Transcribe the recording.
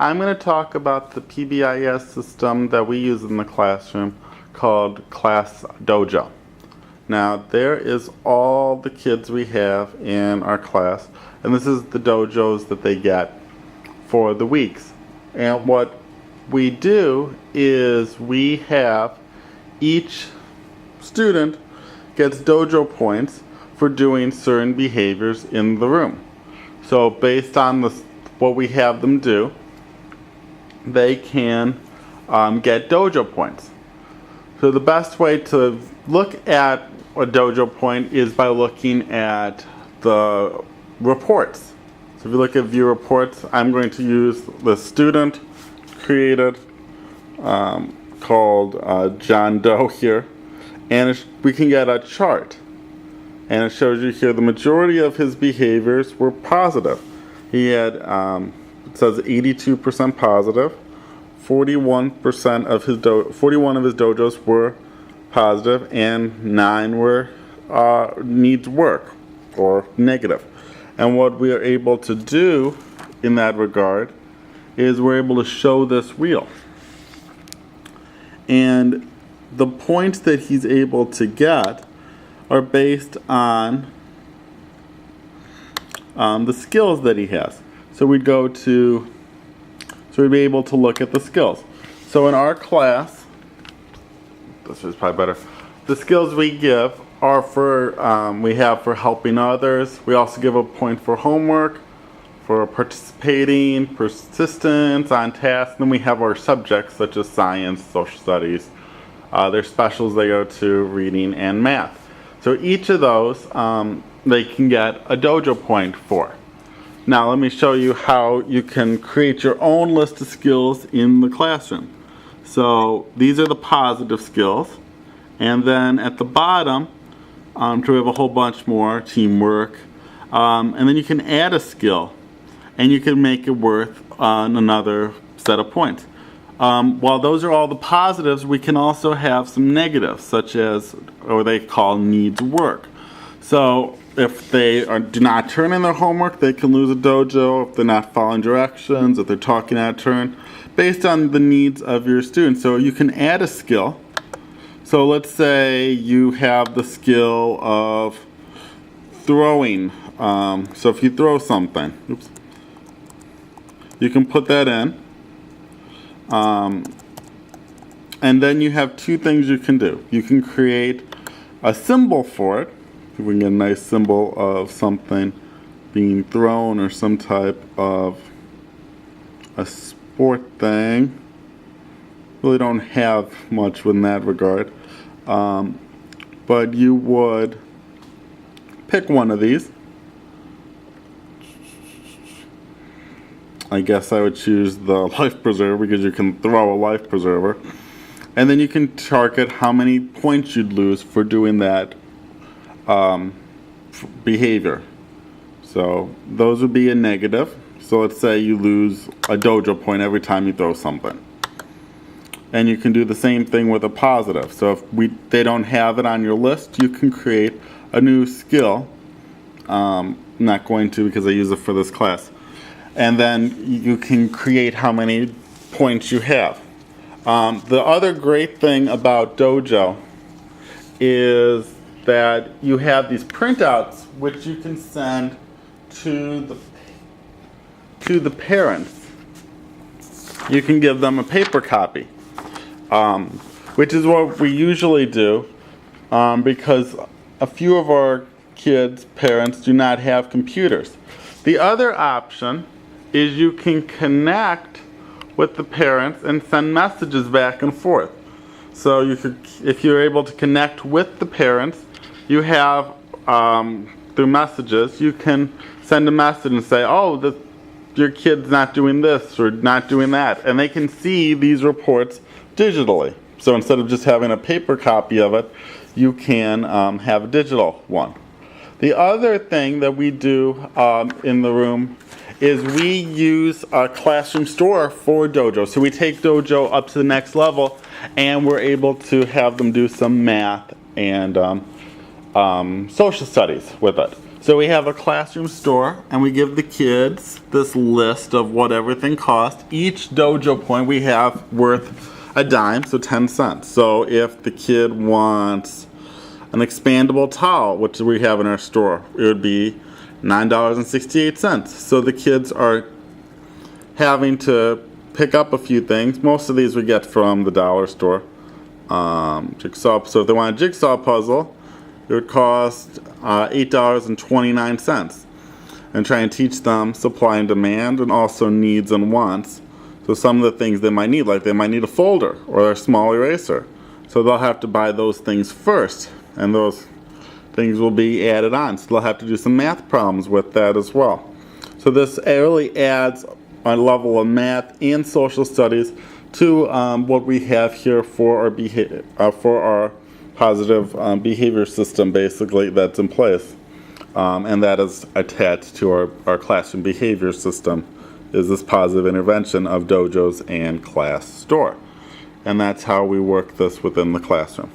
I'm going to talk about the PBIS system that we use in the classroom called ClassDojo. Now, there is all the kids we have in our class, and this is the dojos that they get for the weeks. And what we do is we have each student gets dojo points for doing certain behaviors in the room. So based on what we have them do, they can get dojo points. So the best way to look at a dojo point is by looking at the reports. So if you look at view reports, I'm going to use the student created called John Doe here, and we can get a chart. And it shows you here the majority of his behaviors were positive. He had, it says 82% positive, 41% of his 41 of his dojos were positive, and 9 were needs work or negative. And what we are able to do in that regard is we're able to show this wheel. And the points that he's able to get are based on the skills that he has. So we'd be able to look at the skills. So in our class, this is probably better. The skills we give are we have for helping others. We also give a point for homework, for participating, persistence on task. Then we have our subjects such as science, social studies. Their specials they go to reading and math. So each of those they can get a dojo point for. Now let me show you how you can create your own list of skills in the classroom. So these are the positive skills, and then at the bottom we have a whole bunch more, teamwork, and then you can add a skill and you can make it worth another set of points. While those are all the positives, we can also have some negatives, such as, or they call needs work. So if they do not turn in their homework, they can lose a dojo. If they're not following directions, if they're talking out of turn, based on the needs of your students. So you can add a skill. So let's say you have the skill of throwing. So if you throw something, oops, you can put that in. And then you have two things you can do. You can create a symbol for it. If we can get a nice symbol of something being thrown or some type of a sport thing. Really don't have much in that regard. But you would pick one of these. I guess I would choose the life preserver because you can throw a life preserver. And then you can target how many points you'd lose for doing that behavior. So those would be a negative. So let's say you lose a dojo point every time you throw something. And you can do the same thing with a positive. So if they don't have it on your list, you can create a new skill. I'm not going to because I use it for this class. And then you can create how many points you have. The other great thing about Dojo is that you have these printouts which you can send to the parents. You can give them a paper copy, which is what we usually do because a few of our kids' parents do not have computers. The other option is you can connect with the parents and send messages back and forth. So you could, if you're able to connect with the parents, you have through messages, you can send a message and say, oh, your kid's not doing this or not doing that, and they can see these reports digitally. So instead of just having a paper copy of it, you can have a digital one. The other thing that we do in the room is we use a classroom store for Dojo. So we take Dojo up to the next level, and we're able to have them do some math and social studies with it. So we have a classroom store, and we give the kids this list of what everything costs. Each dojo point we have worth a dime, so 10 cents. So if the kid wants an expandable towel, which we have in our store, it would be $9.68. So the kids are having to pick up a few things. Most of these we get from the dollar store. Jigsaw. So if they want a jigsaw puzzle, it would cost $8.29. And try and teach them supply and demand, and also needs and wants. So some of the things they might need, like they might need a folder or a small eraser. So they'll have to buy those things first, and those things will be added on. So they'll have to do some math problems with that as well. So this really adds a level of math and social studies to what we have here for our positive behavior system, basically, that's in place. And that is attached to our classroom behavior system, is this positive intervention of dojos and class store. And that's how we work this within the classroom.